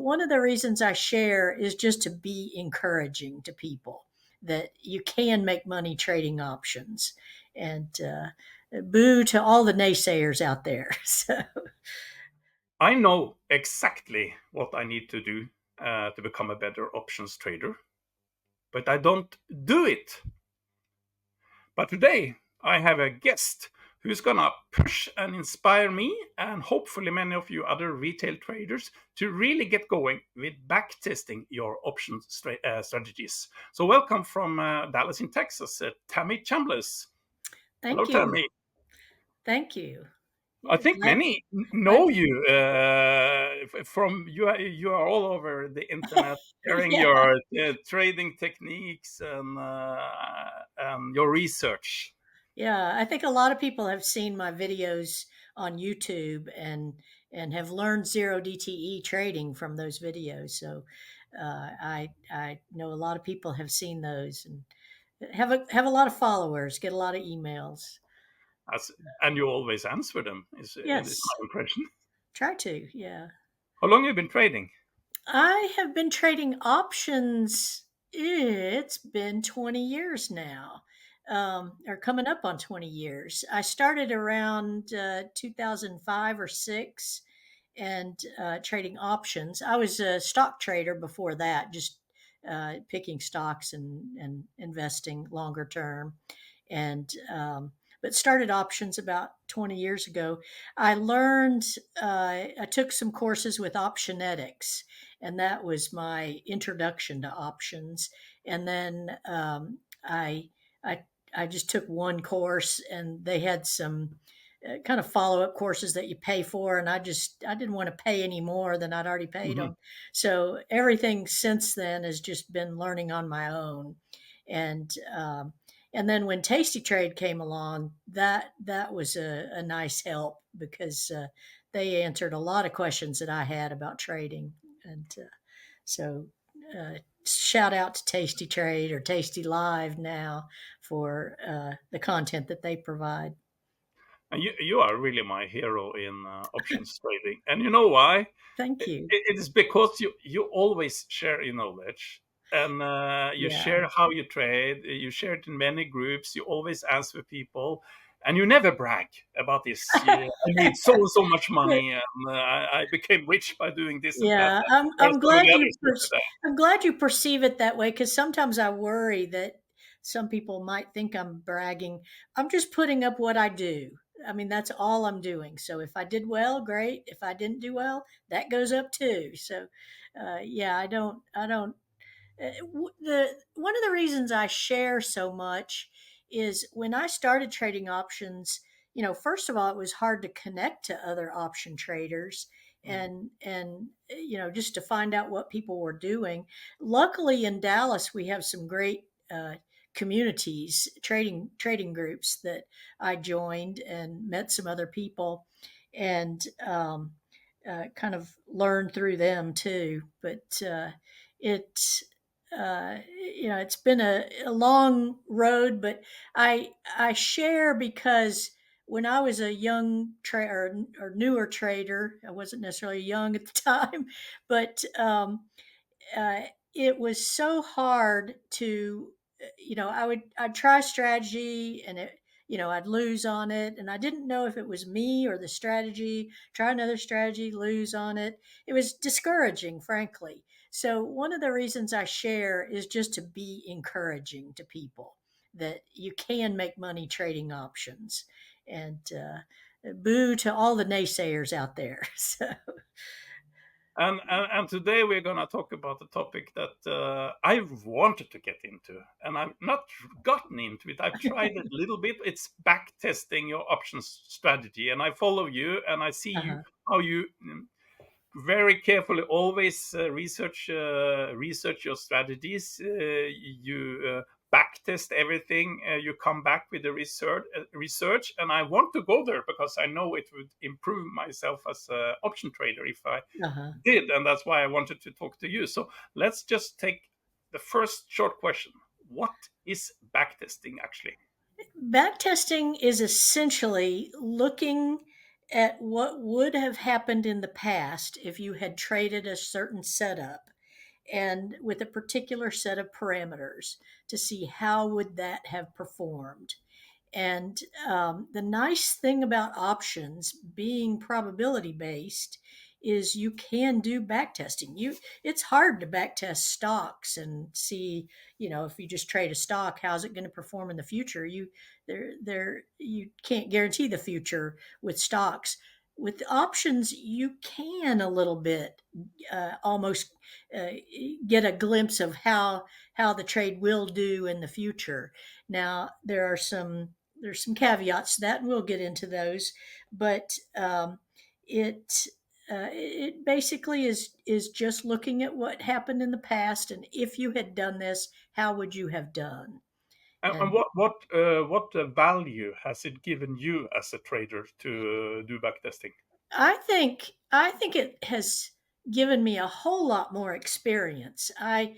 one of the reasons I share is just to be encouraging to people that you can make money trading options. And boo to all the naysayers out there. So, I know exactly what I need to do to become a better options trader, but I don't do it. But today I have a guest who's gonna push and inspire me and hopefully many of you other retail traders to really get going with backtesting your options strategies. So welcome from Dallas in Texas, Tammy Chambless. Hello, thank you. Tammy. Thank you. I Yeah, think many glad know you from you are all over the internet sharing yeah. your trading techniques and your research. Yeah, I think a lot of people have seen my videos on YouTube and have learned zero DTE trading from those videos. So I know a lot of people have seen those and have a lot of followers, get a lot of emails. As, and you always answer them, is Yes, my impression. try to. Yeah, How long have you been trading? I have been trading options. It's been 20 years now, or coming up on 20 years. I started around 2005 or six and trading options. I was a stock trader before that, just picking stocks and investing longer term. And but started options about 20 years ago. I learned, I took some courses with optionetics, and that was my introduction to options. And then I I just took one course, and they had some kind of follow up courses that you pay for, and I didn't want to pay any more than I'd already paid Hmm. them. So everything since then has just been learning on my own, and and then when Tasty Trade came along, that was a nice help because they answered a lot of questions that I had about trading, and so shout out to Tasty Trade or Tasty Live now for the content that they provide. And you are really my hero in options trading. And you know why? Thank you. It is because you always share your knowledge and you Yeah. share how you trade. You share it in many groups. You always answer people. And you never brag about this. Yeah, I made so much money, and I became rich by doing this and that. Yeah, There's so many others who do that. I'm glad you perceive it that way because sometimes I worry that some people might think I'm bragging. I'm just putting up what I do. I mean, that's all I'm doing. So if I did well, great. If I didn't do well, that goes up too. So, yeah, I don't. The one of the reasons I share so much is when I started trading options. First of all, it was hard to connect to other option traders and just to find out what people were doing. Luckily, in Dallas, we have some great communities, trading groups that I joined and met some other people, and kind of learned through them too. But it's it's been a long road, but I share because when I was a young trader or newer trader, I wasn't necessarily young at the time, but uh, it was so hard to, I'd try strategy and I'd lose on it, and I didn't know if it was me or the strategy. Try another strategy, lose on it. It was discouraging, frankly. So one of the reasons I share is just to be encouraging to people that you can make money trading options, and boo to all the naysayers out there. So And today we're gonna talk about a topic that I've wanted to get into, and I've not gotten into it. I've tried it a little bit. It's back testing your options strategy, and I follow you, and I see you uh-huh. how you very carefully always research your strategies. You back test everything. You come back with the research, and I want to go there because I know it would improve myself as an option trader if I Uh-huh. did, and that's why I wanted to talk to you. So let's just take the first short question. What is backtesting actually? Backtesting is essentially looking. at what would have happened in the past if you had traded a certain setup and with a particular set of parameters to see how would that have performed. And the nice thing about options being probability based is you can do backtesting. It's hard to backtest stocks and see, if you just trade a stock, how's it going to perform in the future? You can't guarantee the future with stocks. With options, you can a little bit almost uh, get a glimpse of how the trade will do in the future. Now there's some caveats to that, and we'll get into those. But it it basically is just looking at what happened in the past, and if you had done this, how would you have done? And And what value has it given you as a trader to do backtesting? I think it has given me a whole lot more experience. I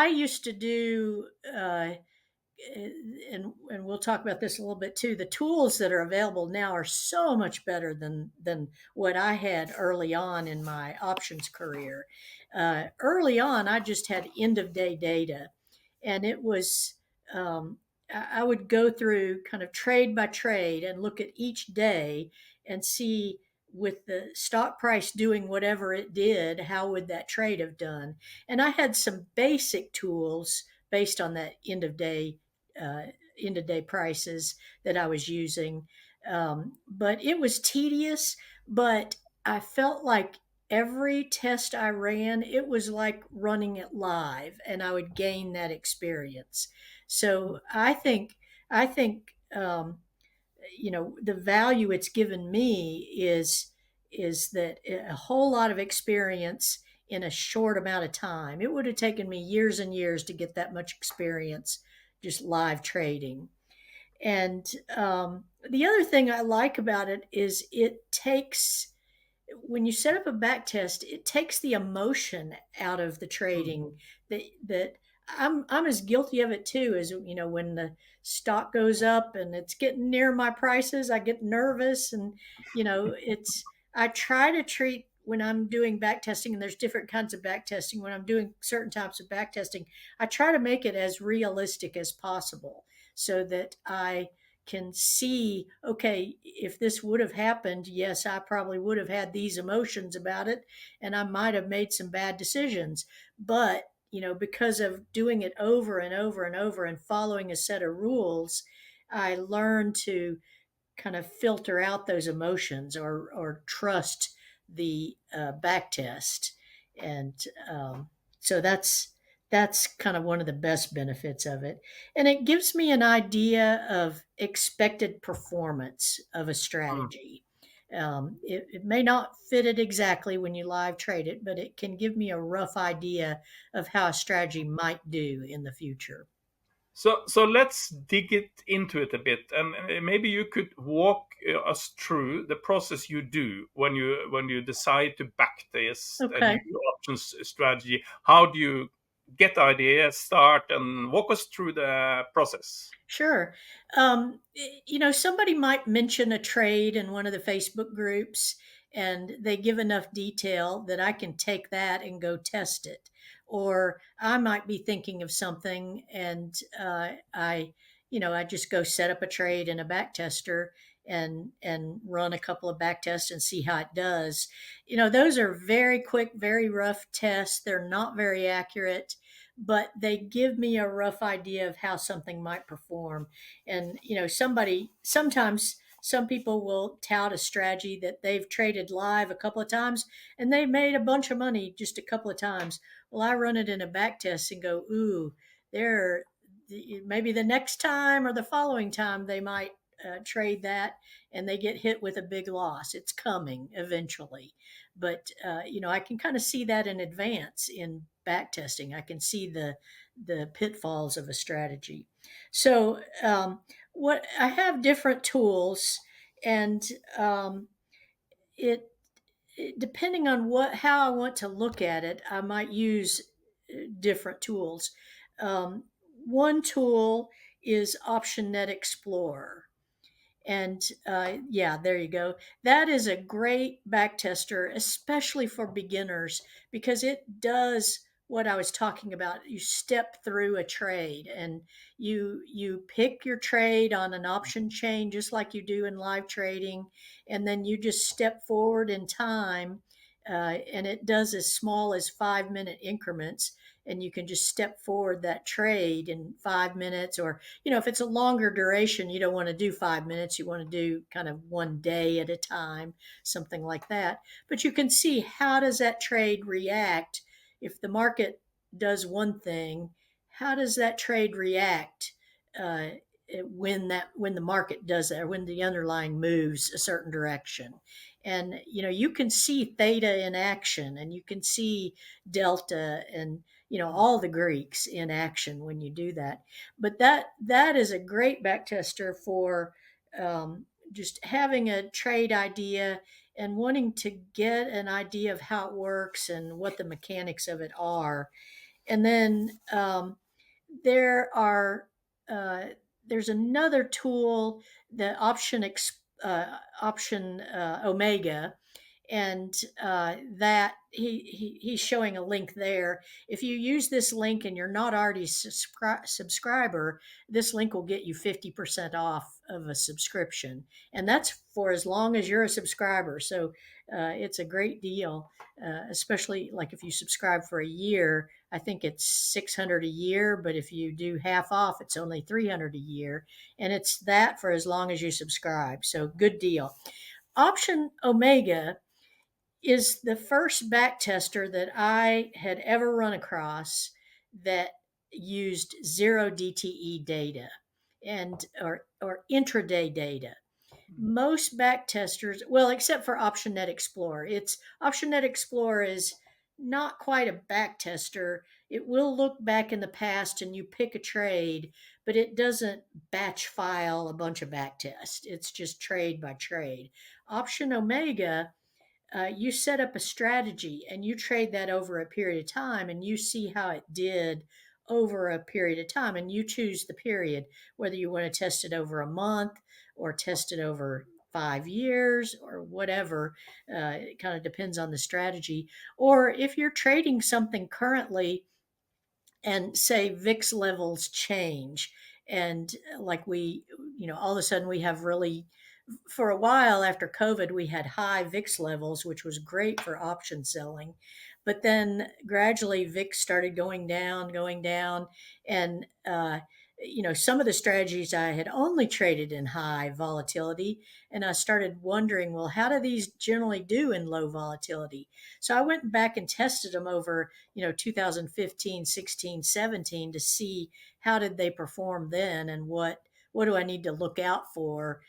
used to do and we'll talk about this a little bit too. The tools that are available now are so much better than what I had early on in my options career. Early on, I just had end of day data, and it was I would go through kind of trade by trade and look at each day and see, with the stock price doing whatever it did, how would that trade have done? And I had some basic tools based on that uh, end of day prices that I was using. But it was tedious, but I felt like every test I ran, it was like running it live, and I would gain that experience. So I think the value it's given me is that a whole lot of experience in a short amount of time. It would have taken me years and years to get that much experience just live trading. And the other thing I like about it is it takes when you set up a back test, it takes the emotion out of the Mm. trading that I'm as guilty of it too as when the stock goes up and it's getting near my prices, I get nervous. And it's I try to treat, when I'm doing back testing, and there's different kinds of back testing, when I'm doing certain types of back testing, I try to make it as realistic as possible so that I can see, okay, if this would have happened, yes, I probably would have had these emotions about it, and I might have made some bad decisions. But, because of doing it over and over and over and following a set of rules, I learned to kind of filter out those emotions, or trust the back test. And so that's kind of one of the best benefits of it. And it gives me an idea of expected performance of a Mm. strategy. It may not fit it exactly when you live trade it, but it can give me a rough idea of how a strategy might do in the future. So let's dig it into it a bit, and maybe you could walk us through the process you do when you decide to backtest a Okay. new options strategy. How do you get the idea, start, and walk us through the process? Sure. Somebody might mention a trade in one of the Facebook groups, and they give enough detail that I can take that and go test it. Or I might be thinking of something, and I just go set up a trade in a back tester and run a couple of back tests and see how it does. Those are very quick, very rough tests. They're not very accurate, but they give me a rough idea of how something might perform. And sometimes some people will tout a strategy that they've traded live a couple of times and they made a bunch of money just a couple of times. Well, I run it in a back test and go, ooh, they're maybe the next time or the following time they might trade that, and they get hit with a big loss. It's coming eventually. But I can kind of see that in advance in back testing. I can see the pitfalls of a strategy. So what I have different tools, and it depending on how I want to look at it, I might use different tools. Um, One tool is OptionNet Explorer, And yeah, there you go. That is a great back tester, especially for beginners, because it does what I was talking about. You step through a trade and you pick your trade on an option chain just like you do in live trading, and then you just step forward in time, and it does as small as 5 minute increments, and you can just step forward that trade in 5 minutes. Or if it's a longer duration, you don't want to do 5 minutes, you want to do kind of one day at a time, something like that. But you can see, how does that trade react if the market does one thing? How does that trade react uh, when the market does that, or when the underlying moves a certain direction? And you can see theta in action, and you can see delta, and all the Greeks in action when you do that. But that is a great back tester for just having a trade idea and wanting to get an idea of how it works and what the mechanics of it are. And then there are uh, there's another tool, the option omega, and that he's showing a link there. If you use this link and you're not already subscriber, this link will get you 50% off of a subscription, and that's for as long as you're a subscriber. So it's a great deal, especially like if you subscribe for a year. I think it's 600 a year, but if you do half off, it's only 300 a year, and it's that for as long as you subscribe. So good deal. Option Omega is the first back tester that I had ever run across that used zero DTE data and or intraday data. Most back testers, well, except for OptionNet Explorer, it's OptionNet Explorer is not quite a back tester. It will look back in the past and you pick a trade, but it doesn't batch file a bunch of back tests. It's just trade by trade. Option Omega, you set up a strategy and you trade that over a period of time, and you see how it did over a period of time, and you choose the period, whether you want to test it over a month or test it over 5 years or whatever. It kind of depends on the strategy. Or if you're trading something currently and say VIX levels change, and like all of a sudden we have really, for a while after COVID, we had high VIX levels, which was great for option selling. But then gradually VIX started going down. And, some of the strategies I had only traded in high volatility. And I started wondering, well, how do these generally do in low volatility? So I went back and tested them over, 2015, 16, 17 to see how did they perform then, and what do I need to look out for,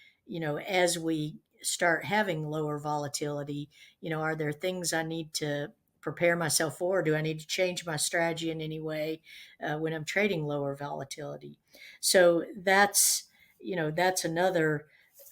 as we start having lower volatility. Are there things I need to prepare myself for? Do I need to change my strategy in any way when I'm trading lower volatility? So that's another.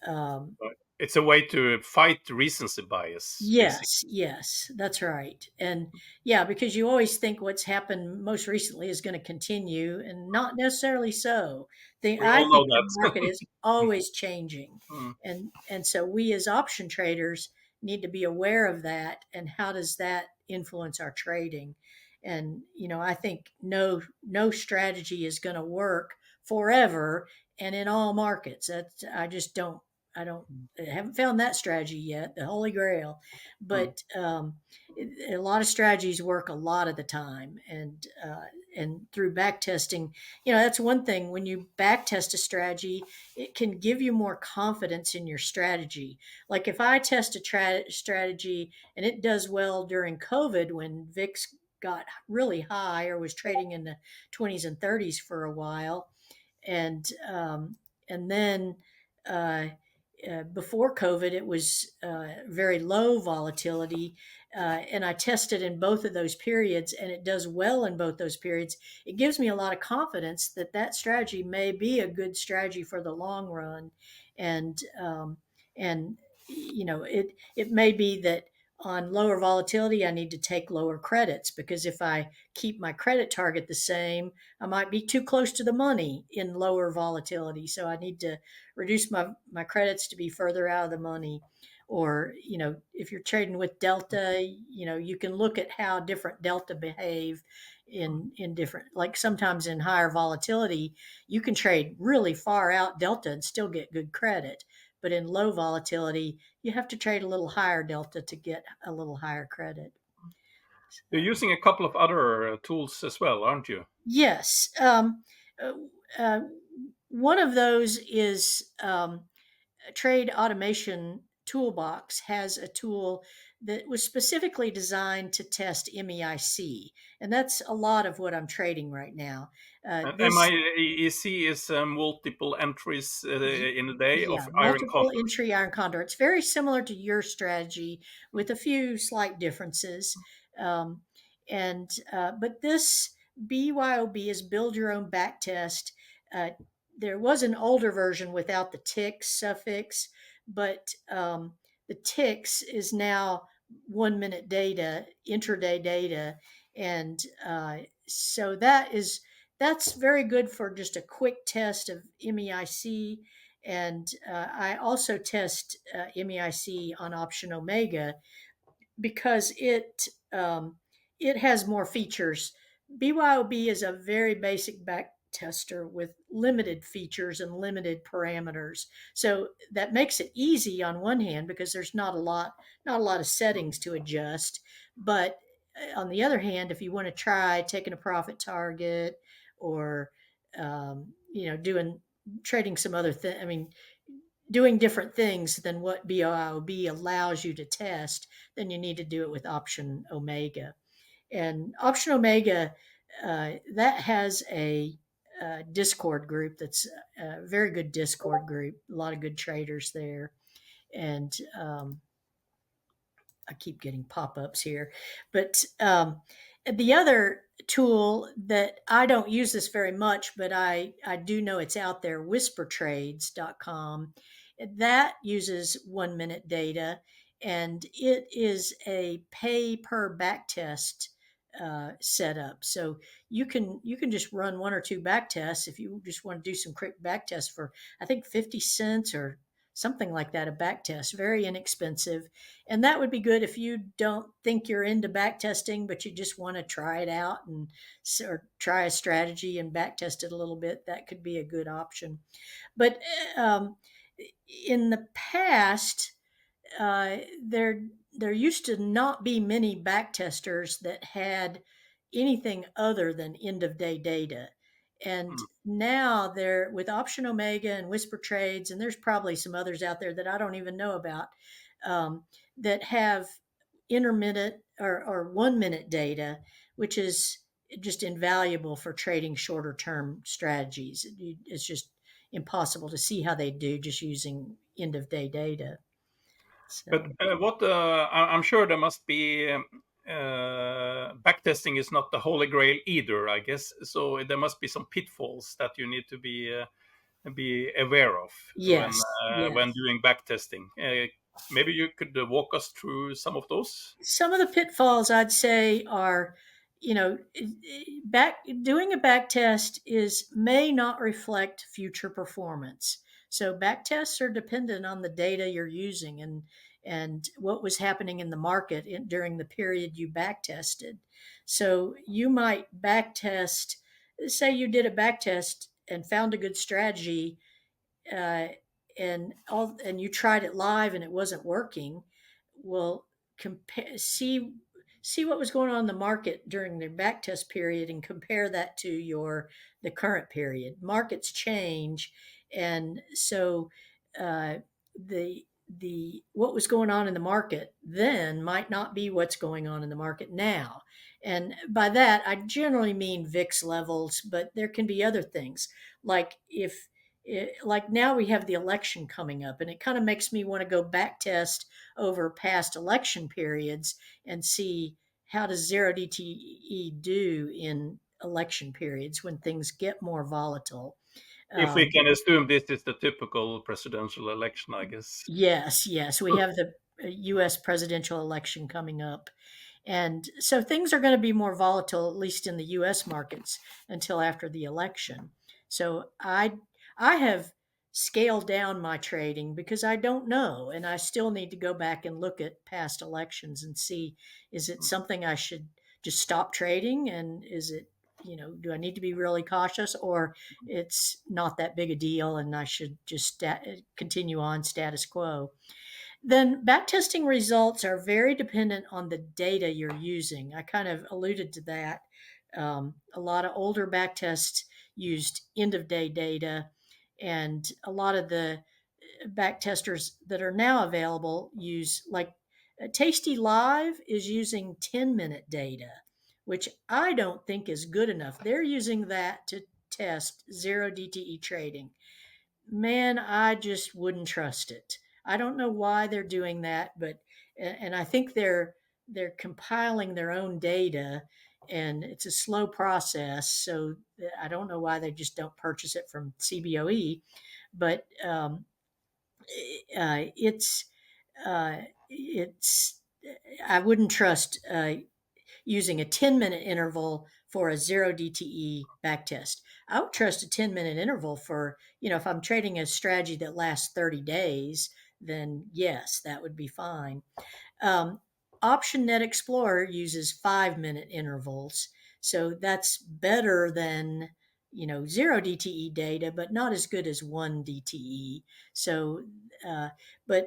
Um, It's a way to fight recency bias, basically. yes, that's right. And yeah, because you always think what's happened most recently is going to continue, and not necessarily so. We I all know think the that. market is always changing. Mm, And so we as option traders need to be aware of that, and how does that influence our trading? And I think no strategy is going to work forever and in all markets. That I don't I haven't found that strategy yet, the holy grail. mm, But a lot of strategies work a lot of the time, and through back testing, that's one thing. When you back test a strategy, it can give you more confidence in your strategy. Like if I test a strategy and it does well during COVID when VIX got really high or was trading in the 20s and 30s for a while, and then uh, before COVID, it was very low volatility. And I tested in both of those periods, and it does well in both those periods. It gives me a lot of confidence that that strategy may be a good strategy for the long run. And, and it may be that on lower volatility, I need to take lower credits, because if I keep my credit target the same, I might be too close to the money in lower volatility. So I need to reduce my credits to be further out of the money. Or, if you're trading with delta, you can look at how different delta behave in different, like sometimes in higher volatility, you can trade really far out delta and still get good credit. But in low volatility, you have to trade a little higher delta to get a little higher credit. You're using a couple of other tools as well, aren't you? Yes. Uh, uh, One of those is Trade Automation Toolbox has a tool that was specifically designed to test MEIC, and that's a lot of what I'm trading right now. And This MIEC is multiple entries in a day Yeah, of iron multiple condors. entry iron condor. It's very similar to your strategy with a few slight differences. Um, and But this BYOB is build your own backtest. Uh, there was an older version without the ticks suffix, but the ticks is now 1 minute data, intraday data, and so that's very good for just a quick test of MEIC. And I also test MEIC on Option Omega because it has more features. BYOB is a very basic back tester with limited features and limited parameters. So that makes it easy on one hand because there's not a lot of settings to adjust. But on the other hand, if you want to try taking a profit target or doing trading some other thing, doing different things than what BYOB allows you to test, then you need to do it with Option Omega. And Option Omega, that has a Discord group that's a very good Discord group, a lot of good traders there. And I keep getting pop ups here. But the other tool that I don't use this very much, but I do know it's out there, whispertrades.com, that uses 1 minute data, and it is a pay per backtest setup. So you can just run one or two back tests if you just want to do some quick back tests for, I think, 50 cents or something like that, a back test, very inexpensive. And that would be good if you don't think you're into back testing, but you just want to try it out and or try a strategy and back test it a little bit. That could be a good option. But in the past, there used to not be many back testers that had anything other than end of day data. And Hmm. now they're with Option Omega and Whisper Trades, and there's probably some others out there that I don't even know about, that have intermittent or 1 minute data, which is just invaluable for trading shorter term strategies. It's just impossible to see how they do just using end of day data. But So I'm sure there must be backtesting is not the holy grail either, I guess. So there must be some pitfalls that you need to be aware of yes, when yes. doing backtesting. Maybe you could walk us through some of those. Some of the pitfalls I'd say are, back doing a back test is may not reflect future performance. So back tests are dependent on the data you're using and what was happening in the market during the period you back tested. So you might back test, say you did a back test and found a good strategy, uh, and you tried it live and it wasn't working. Well, compare see what was going on in the market during the backtest period and compare that to the current period. Markets change, and so uh, the what was going on in the market then might not be what's going on in the market now. And by that, I generally mean VIX levels, but there can be other things, like like now we have the election coming up, and it kind of makes me want to go back test over past election periods and see how does zero DTE do in election periods when things get more volatile. If we Um, can assume this is the typical presidential election, I guess. yes, yes, we have the U.S. presidential election coming up. And so things are going to be more volatile, at least in the U.S. markets, until after the election. So I have scaled down my trading because I don't know, and I still need to go back and look at past elections and see, is it something I should just stop trading, and is it, do I need to be really cautious, or it's not that big a deal and I should just continue on status quo. Then backtesting results are very dependent on the data you're using. I kind of alluded to that. A lot of older backtests used end of day data, and a lot of the backtesters that are now available use, like, Tasty Live is using 10-minute data, which I don't think is good enough. They're using that to test zero DTE trading. Man, I just wouldn't trust it. I don't know why they're doing that, but and I think they're compiling their own data, and it's a slow process. So I don't know why they just don't purchase it from CBOE, but it's it's I wouldn't trust using a 10-minute interval for a zero DTE backtest. I would trust a 10-minute interval for, if I'm trading a strategy that lasts 30 days, then yes, that would be fine. Um, Option Net Explorer uses 5-minute intervals. So that's better than, zero DTE data, but not as good as one DTE. So,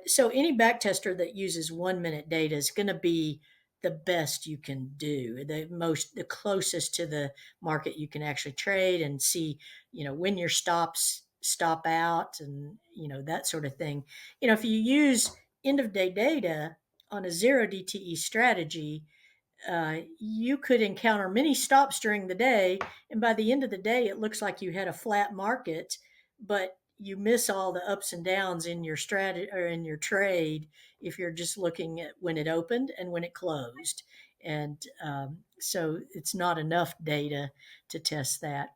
so any backtester that uses 1-minute data is going to be the best you can do, the closest to the market you can actually trade and see, when your stops stop out, and, that sort of thing. If you use end of day data on a zero DTE strategy, you could encounter many stops during the day, and by the end of the day, it looks like you had a flat market, but you miss all the ups and downs in your strategy or in your trade if you're just looking at when it opened and when it closed. And so it's not enough data to test that.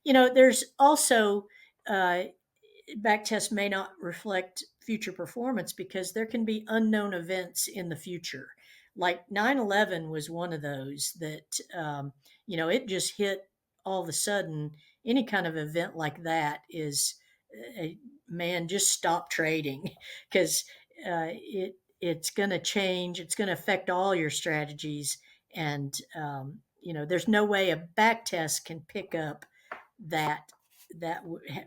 There's also backtest may not reflect future performance because there can be unknown events in the future. Like 9/11 was one of those that, it just hit all of a sudden. Any kind of event like that is, man, just stop trading because it's going to change. It's going to affect all your strategies. And, there's no way a backtest can pick up that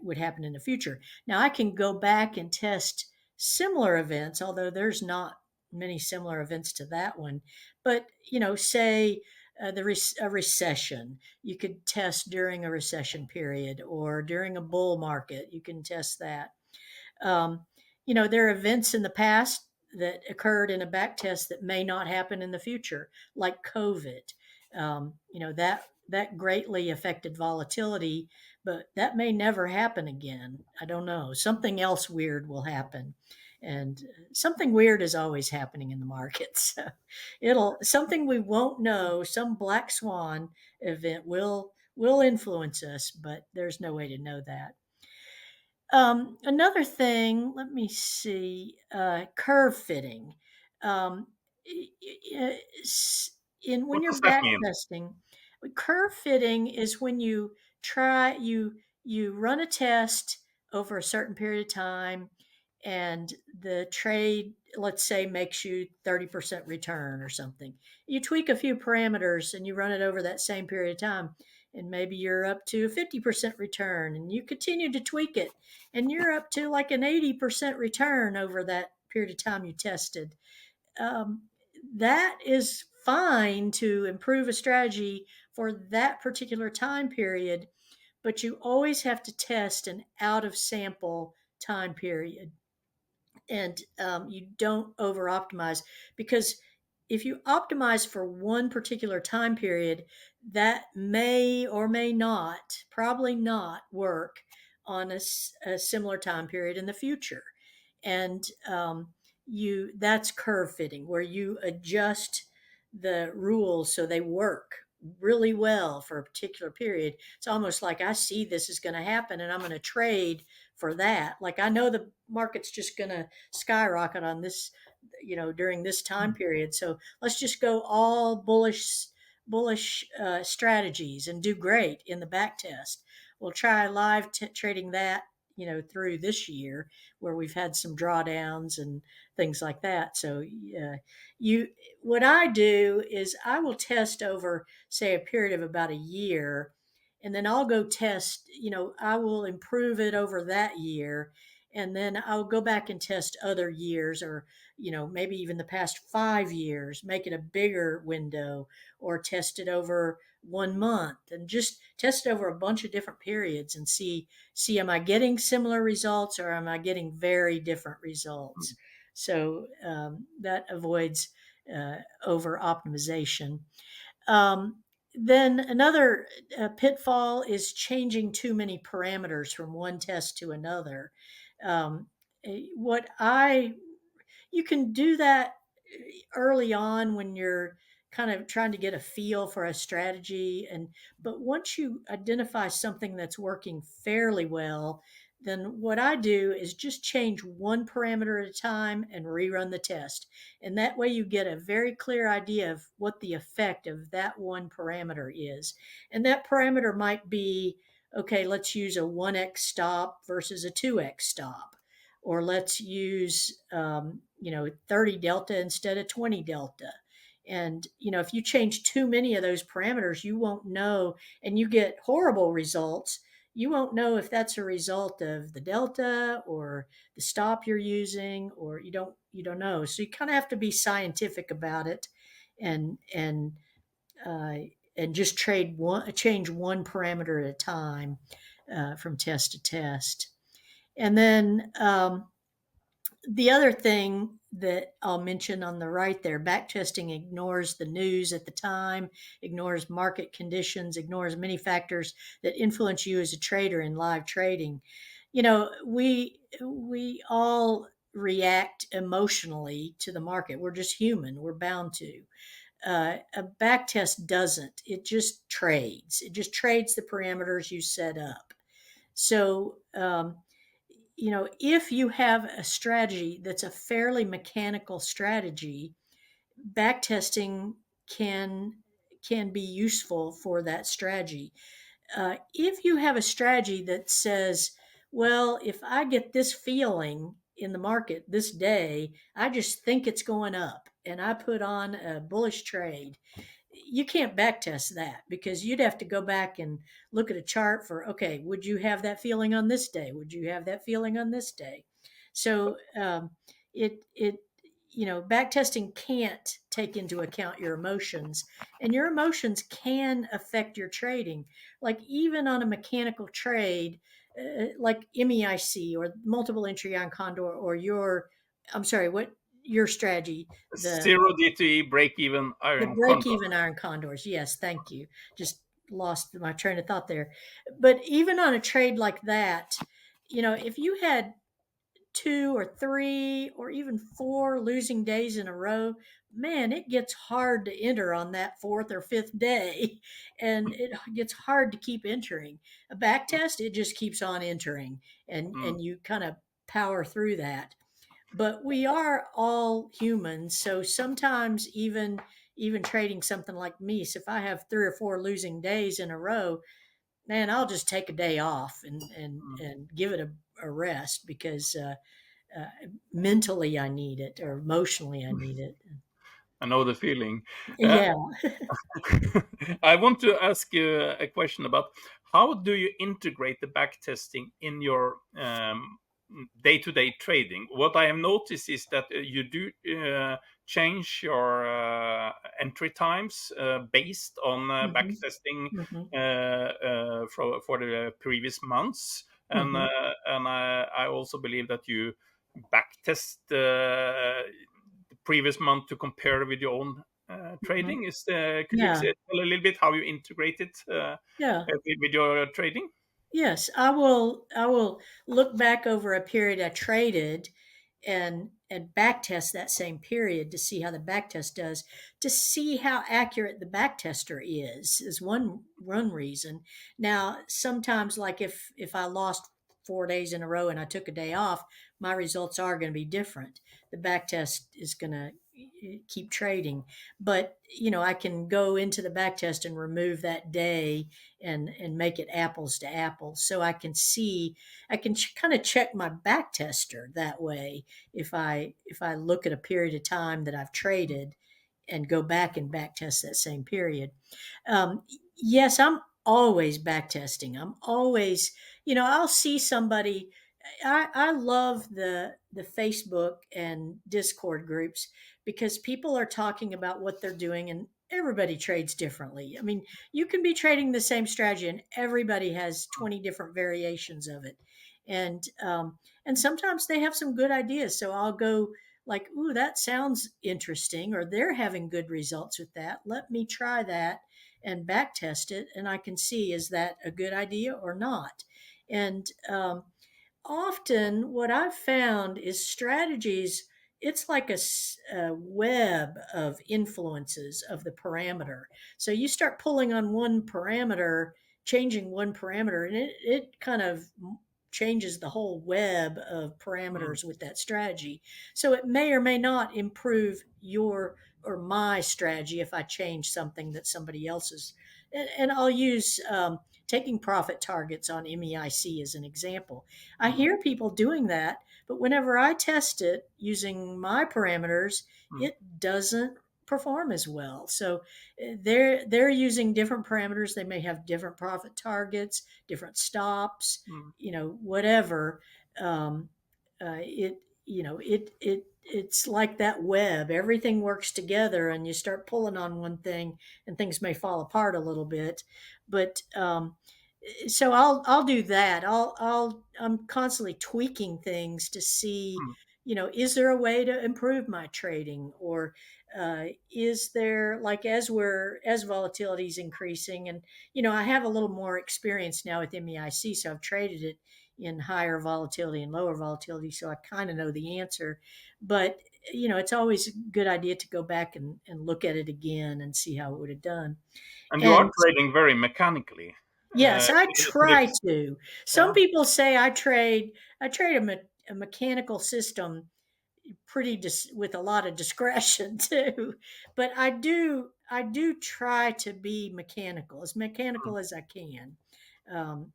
would happen in the future. Now I can go back and test similar events, although there's not many similar events to that one. But say a recession, you could test during a recession period, or during a bull market, you can test that. Um, there are events in the past that occurred in a back test that may not happen in the future, like COVID. That greatly affected volatility, but that may never happen again. I don't know. Something else weird will happen. And something weird is always happening in the markets. So it'll something we won't know, some black swan event will influence us, but there's no way to know that. Another thing, let me see, curve fitting. Um, in when What you're does that back mean? testing, curve fitting is when try you run a test over a certain period of time, and the trade, let's say, makes you 30% return or something. You tweak a few parameters and you run it over that same period of time, and maybe you're up to a 50% return, and you continue to tweak it, and you're up to like an 80% return over that period of time you tested. um, that is fine to improve a strategy for that particular time period, but you always have to test an out of sample time period, and you don't over optimize, because if you optimize for one particular time period, that may or may not, probably not, work on a similar time period in the future. And you that's curve fitting, where you adjust the rules so they work really well for a particular period. It's almost like, I see this is going to happen and I'm going to trade for that. Like, I know the market's just going to skyrocket on during this time period. So let's just go all bullish strategies and do great in the back test. We'll try live trading that, through this year where we've had some drawdowns and things like that. So you what I do is I will test over, say, a period of about a year, and then I'll go test, I will improve it over that year, and then I'll go back and test other years, or maybe even the past 5 years, make it a bigger window, or test it over 1 month, and just test it over a bunch of different periods and see, am I getting similar results, or am I getting very different results? So that avoids over optimization. Um, then another pitfall is changing too many parameters from one test to another. Um, what I You can do that early on when you're kind of trying to get a feel for a strategy, but once you identify something that's working fairly well, then what I do is just change one parameter at a time and rerun the test. And that way you get a very clear idea of what the effect of that one parameter is. And that parameter might be, okay, let's use a 1x stop versus a 2x stop, or let's use 30 delta instead of 20 delta. And if you change too many of those parameters, you won't know, and you get horrible results. You won't know if that's a result of the delta or the stop you're using, or you don't know. So you kind of have to be scientific about it, and uh, and just change one parameter at a time, from test to test. And then the other thing that I'll mention on the right there, backtesting ignores the news at the time, ignores market conditions, ignores many factors that influence you as a trader in live trading. We all react emotionally to the market. We're just human. We're bound to. A backtest doesn't. It just trades. It just trades the parameters you set up. So, if you have a strategy that's a fairly mechanical strategy, backtesting can can be useful for that strategy. If you have a strategy that says, well, if I get this feeling in the market this day, I just think it's going up, and I put on a bullish trade, you can't backtest that, because you'd have to go back and look at a chart for, okay, would you have that feeling on this day? Would you have that feeling on this day? So it backtesting can't take into account your emotions, and your emotions can affect your trading. Like, even on a mechanical trade, like MEIC or multiple entry on Condor, or I'm sorry, what your strategy, the Zero DTE break even the iron break condor. even iron condors. Yes, thank you. Just lost my train of thought there. But even on a trade like that, if you had 2 or 3 or even 4 losing days in a row, man, it gets hard to enter on that fourth or fifth day. And it gets hard to keep entering. A back test, it just keeps on entering, Mm. and you kind of power through that. But we are all humans, so sometimes even trading something like me, so if I have 3 or 4 losing days in a row, man, I'll just take a day off Mm. and give it a rest, because uh, mentally I need it, or emotionally I need it. I know the feeling. Uh, Yeah. I want to ask you a question about how do you integrate the back testing in your day-to-day trading? What I have noticed is that you do change your entry times based on back Hmm. testing Hmm. for the previous months, and Hmm. I also believe that you backtest the previous month to compare with your own Hmm. trading. Could you Yeah. tell a little bit how you integrate it Yeah. with your trading? Yes, I will look back over a period I traded, and back test that same period to see how the back test does, to see how accurate the back tester is one reason. Now, sometimes, like, if I lost 4 days in a row and I took a day off, my results are going to be different. The back test is going to keep trading, but I can go into the back test and remove that day and make it apples to apples, so I can see, I can kind of check my back tester that way. If I look at a period of time that I've traded and go back and back test that same period. um, yes, I'm always back testing. I'm always, I'll see somebody. I love the Facebook and Discord groups because people are talking about what they're doing, and everybody trades differently. I mean, you can be trading the same strategy and everybody has 20 different variations of it. And sometimes they have some good ideas. So I'll go like, ooh, that sounds interesting, or they're having good results with that. Let me try that and back test it, and I can see, is that a good idea or not. And often what I've found is strategies, it's like a web of influences of the parameter. So you start pulling on one parameter, changing one parameter, and it kind of changes the whole web of mm, parameters with that strategy. So it may or may not improve your or my strategy if I change something that somebody else's. And I'll use taking profit targets on MEIC as an example. I mm, hear people doing that, but whenever I test it using my parameters, mm, it doesn't perform as well. So they're using different parameters. They may have different profit targets, different stops, mm. whatever. Um, it it's like that web. Everything works together, and you start pulling on one thing, and things may fall apart a little bit. But so I'll do that. I'm constantly tweaking things to see, Mm. is there a way to improve my trading, or is there, like, as volatility is increasing, and I have a little more experience now with MEIC, so I've traded it in higher volatility and lower volatility, so I kind of know the answer. But it's always a good idea to go back and look at it again and see how it would have done. And you are And trading very mechanically. yes, I But try it's to. Some yeah. people say I trade a mechanical system with a lot of discretion too. But I do try to be mechanical as I can. Um,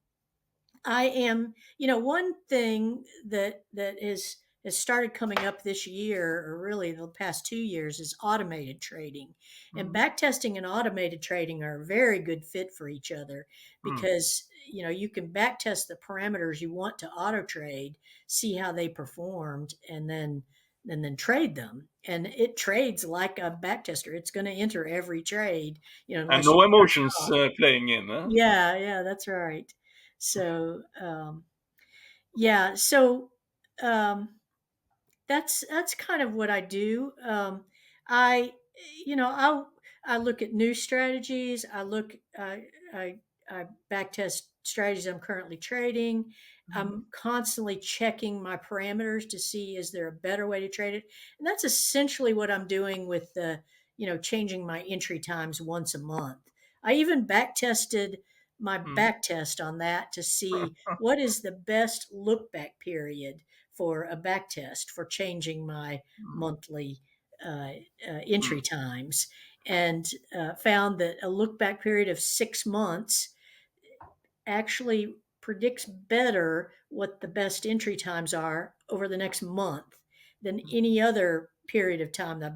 I am, one thing that has started coming up this year, or really the past 2 years, is automated trading. And Mm, backtesting and automated trading are a very good fit for each other mm, because you can backtest the parameters you want to auto trade, see how they performed, and then trade them. And it trades like a backtester. It's going to enter every trade, and unless you no turn emotions it off. playing in. Huh? Yeah, yeah, that's right. So, yeah, so um, that's kind of what I do. I, I look at new strategies. I back test strategies I'm currently trading. Mm, I'm constantly checking my parameters to see, is there a better way to trade it, and that's essentially what I'm doing with the changing my entry times once a month. I even back tested my mm, back test on that to see what is the best look back period for a back test for changing my mm, monthly mm, entry times, and found that a look back period of 6 months actually predicts better what the best entry times are over the next month than any other period of time that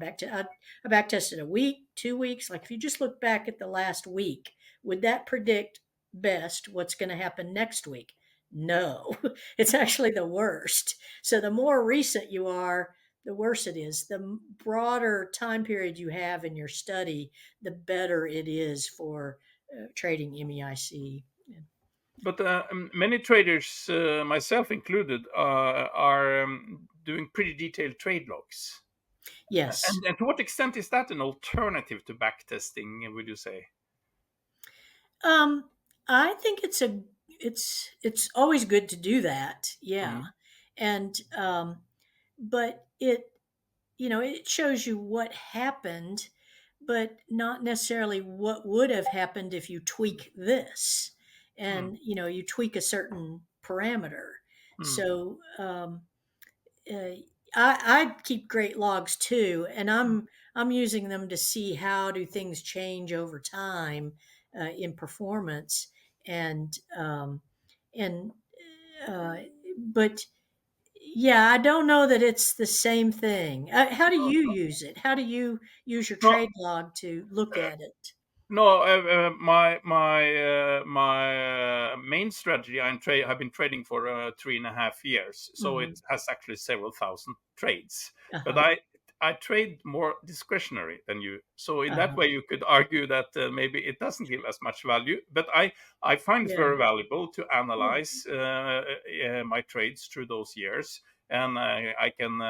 I back tested a week, 2 weeks. Like, if you just look back at the last week, would that predict best what's going to happen next week? No, it's actually the worst. So the more recent you are, the worse it is. The broader time period you have in your study, the better it is for trading MEIC. But many traders, myself included, are doing pretty detailed trade logs. Yes. And to what extent is that an alternative to backtesting, would you say? Um, I think it's always good to do that. Yeah. Mm, And but it shows you what happened, but not necessarily what would have happened if you tweak this. mm, And you tweak a certain parameter. mm, So uh, I keep great logs too, and I'm using them to see how do things change over time in performance, and and uh, but yeah, I don't know that it's the same thing. How do you use it? How do you use your no, trade log to look at it? no, my main strategy I've been trading for 3.5 years, so Hmm. it has actually several thousand trades. Uh But huh. I trade more discretionary than you, so in Uh that huh. way you could argue that maybe it doesn't give as much value. But I find it Yeah. very valuable to Yeah. analyze my trades through those years, and I can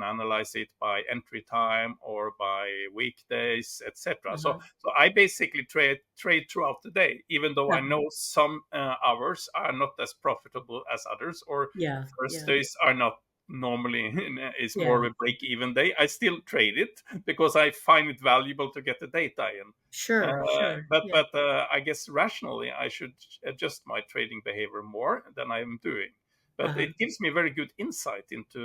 analyze it by entry time or by weekdays, etc. Uh So huh. I basically trade throughout the day, even though Uh I huh. know some hours are not as profitable as others, or Yeah. Yeah. Thursdays are not normally is more Yeah. of a break even day. I still trade it because I find it valuable to get the data in. Sure. Sure. Yeah. But I guess rationally I should adjust my trading behavior more than I'm doing. Uh But huh. it gives me very good insight into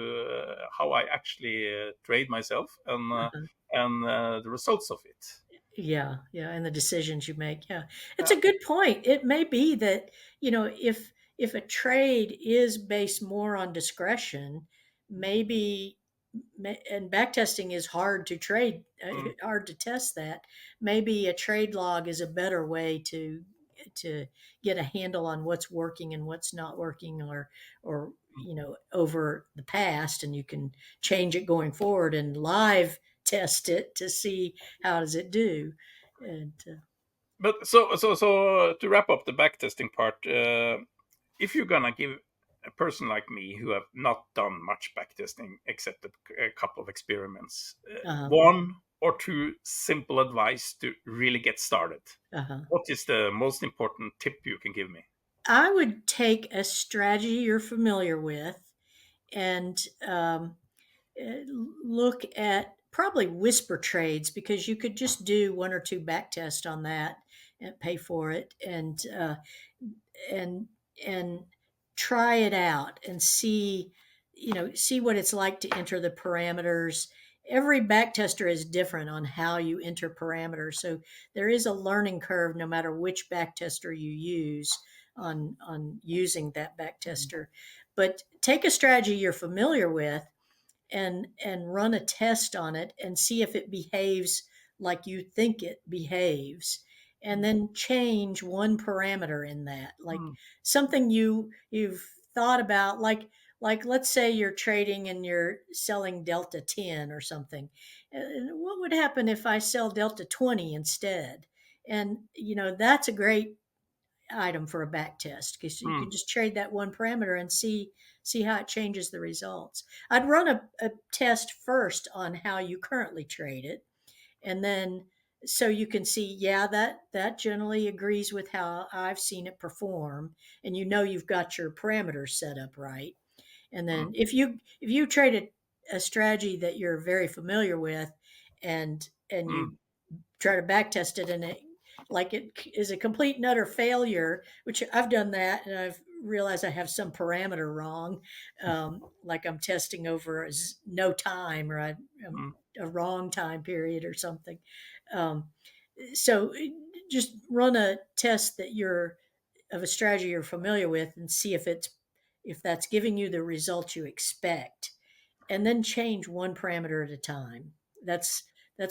how I actually trade myself Uh huh. and the results of it. Yeah, yeah, and the decisions you make. Yeah. It's Yeah. a good point. It may be that, if a trade is based more on discretion, maybe and backtesting is hard to trade, Mm, hard to test that. Maybe a trade log is a better way to get a handle on what's working and what's not working, or mm. over the past, and you can change it going forward and live test it to see how does it do. And But so to wrap up the backtesting part, if you're gonna give a person like me who have not done much backtesting except a couple of experiments, uh-huh, one or two simple advice to really get started, uh-huh. what is the most important tip you can give me? I would take a strategy you're familiar with, and look at probably whisper trades, because you could just do one or two back tests on that and pay for it, and and try it out and see what it's like to enter the parameters. Every back tester is different on how you enter parameters, so there is a learning curve no matter which back tester you use on using that back tester. But take a strategy you're familiar with and run a test on it and see if it behaves like you think it behaves, and then change one parameter in that, like Mm, something you've thought about, like let's say you're trading and you're selling delta 10 or something. What would happen if I sell delta 20 instead? And that's a great item for a back test, because you can mm, just trade that one parameter and see how it changes the results. I'd run a test first on how you currently trade it, and then so you can see, yeah, that generally agrees with how I've seen it perform, and you've got your parameters set up right. And mm, then if you trade a strategy that you're very familiar with, and mm, you try to back test it, and it is a complete and utter failure, which I've done that, and I've realized I have some parameter wrong, like I'm testing over no time, or mm. a wrong time period or something. um, so just run a test that you're of a strategy you're familiar with, and see if that's giving you the results you expect, and then change one parameter at a time. That's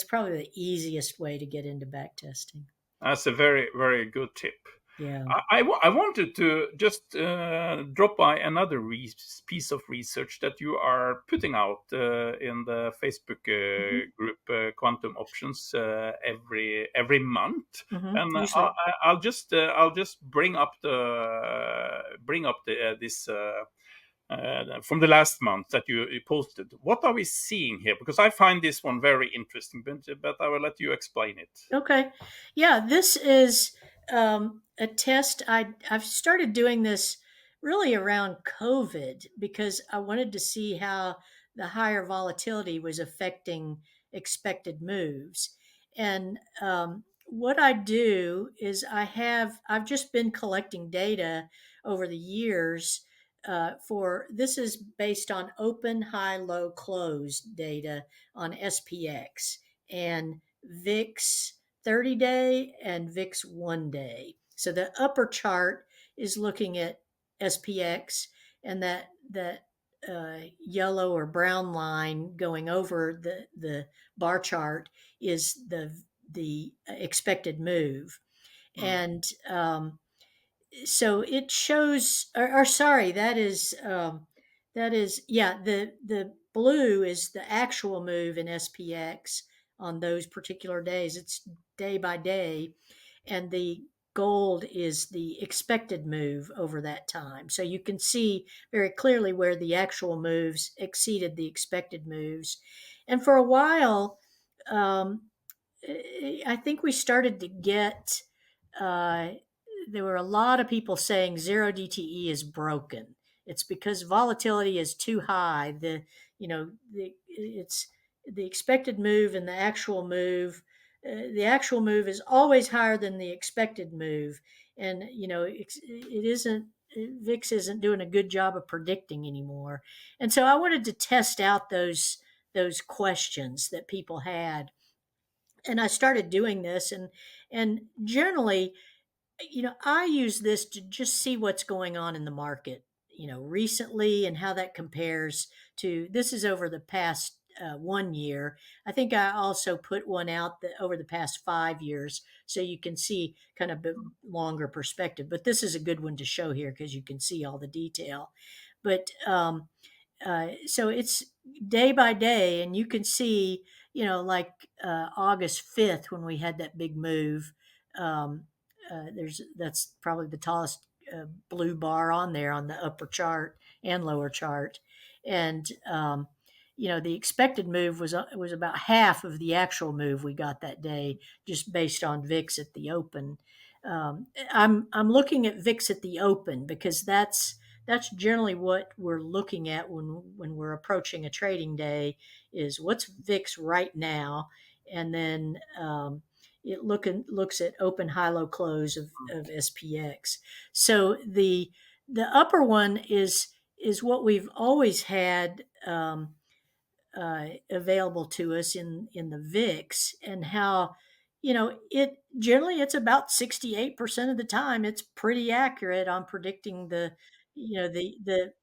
probably the easiest way to get into back testing. That's a very, very good tip. Yeah. I wanted to just drop by another piece of research that you are putting out in the Facebook Hmm. group, Quantum Options, every month, Hmm. and Usually. I'll just bring up this. From the last month that you posted. What are we seeing here? Because I find this one very interesting, but I will let you explain it. Okay. Yeah, this is a test. I've started doing this really around COVID, because I wanted to see how the higher volatility was affecting expected moves. And what I do is I've just been collecting data over the years for this is based on open, high, low, close data on SPX and VIX 30 day and VIX 1 day. So the upper chart is looking at SPX, and that yellow or brown line going over the bar chart is the expected move. Mm. And so it shows, or sorry, that is, yeah, the blue is the actual move in SPX on those particular days. It's day by day, and the gold is the expected move over that time. So you can see very clearly where the actual moves exceeded the expected moves. And for a while, um, I think we started to get, uh, there were a lot of people saying zero DTE is broken. It's because volatility is too high. It's the expected move and the actual move. The actual move is always higher than the expected move, and it isn't. VIX isn't doing a good job of predicting anymore, and so I wanted to test out those questions that people had, and I started doing this, and generally, I use this to just see what's going on in the market, recently, and how that compares to, this is over the past 1 year. I think I also put one out that over the past 5 years, so you can see kind of a longer perspective. But this is a good one to show here because you can see all the detail. But so it's day by day, and you can see, like August 5th when we had that big move. Um, that's probably the tallest blue bar on there on the upper chart and lower chart, and the expected move was about half of the actual move we got that day, just based on VIX at the open. I'm looking at VIX at the open because that's generally what we're looking at when we're approaching a trading day, is what's VIX right now, and then it looks at open, high, low, close of SPX. So the upper one is what we've always had available to us in the VIX, and how it generally, it's about 68% of the time it's pretty accurate on predicting the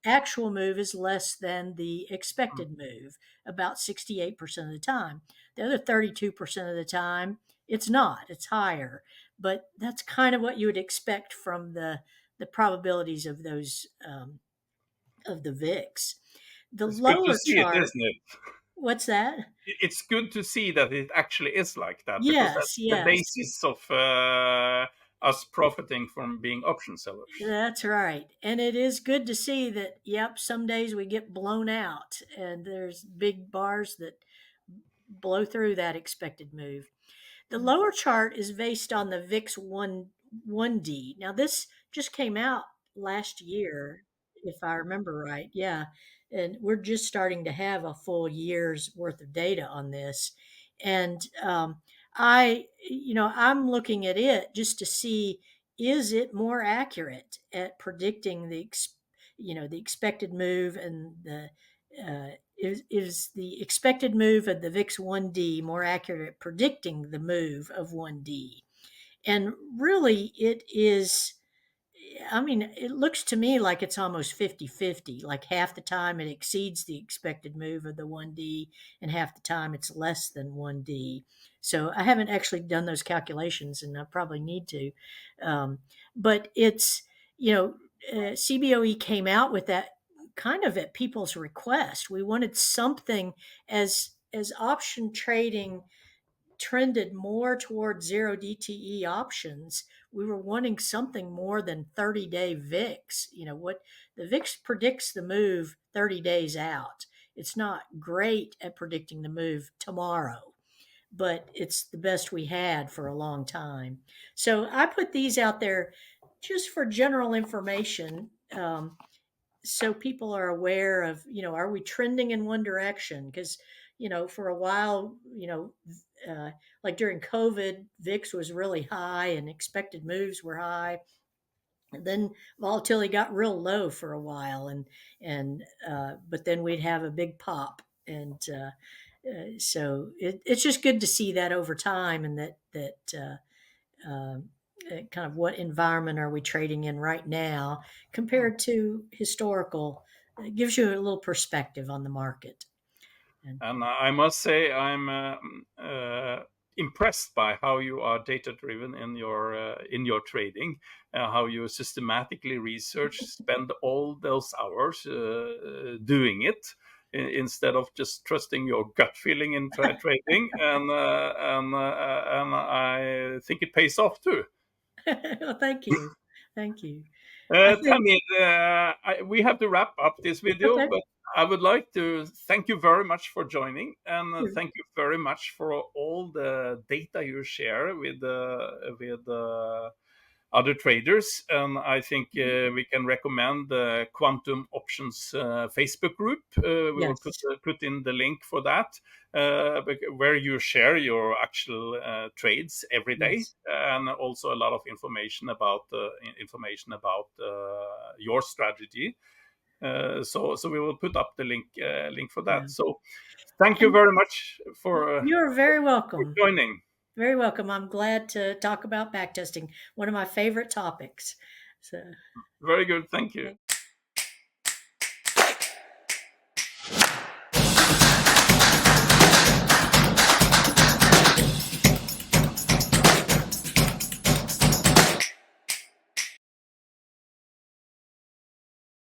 actual move is less than the Mm. expected move about 68% of the time. The other 32% of the time it's not, it's higher, but that's kind of what you would expect from the probabilities of those of the VIX. The It's good to lower see it, chart, isn't it? what's that? It's good to see that it actually is like that, because Yes, that's the yes, basis of us profiting from being option sellers. that's right. And it is good to see that, yep, some days we get blown out and there's big bars that blow through that expected move. The lower chart is based on the VIX 1D. Now, this just came out last year, if I remember right. Yeah. And we're just starting to have a full year's worth of data on this. And I'm looking at it just to see, is it more accurate at predicting the expected move, and is the expected move of the VIX 1D more accurate at predicting the move of 1D? And really, it is. I mean, it looks to me like it's almost 50-50. Like half the time it exceeds the expected move of the 1D, and half the time it's less than 1D. So I haven't actually done those calculations, and I probably need to. But it's, you know, CBOE came out with that kind of at people's request. We wanted something, as option trading trended more towards zero DTE options. We were wanting something more than 30-day VIX. What the VIX predicts the move 30 days out. It's not great at predicting the move tomorrow, but it's the best we had for a long time. So I put these out there just for general information, so people are aware of, are we trending in one direction? Because, for a while, like during COVID, VIX was really high and expected moves were high. Then volatility got real low for a while, and but then we'd have a big pop, and so it's just good to see that over time, and kind of what environment are we trading in right now compared to historical. It gives you a little perspective on the market. And And I must say, I'm impressed by how you are data driven in your trading, how you systematically research, spend all those hours doing it instead of just trusting your gut feeling in trading, and I think it pays off too. well, thank you, thank you. I think Tammy, we have to wrap up this video, okay. but I would like to thank you very much for joining, and thank you very much for all the data you share with other traders. And I think we can recommend the Quantum Options Facebook group. We will Yes, put in the link for that, where you share your actual trades every day, yes, and also a lot of information about your strategy. So we will put up the link for yeah. that. So thank you And very much you're very for welcome. joining. Very welcome. I'm glad to talk about backtesting, one of my favorite topics. So, Very good. Thank you. thank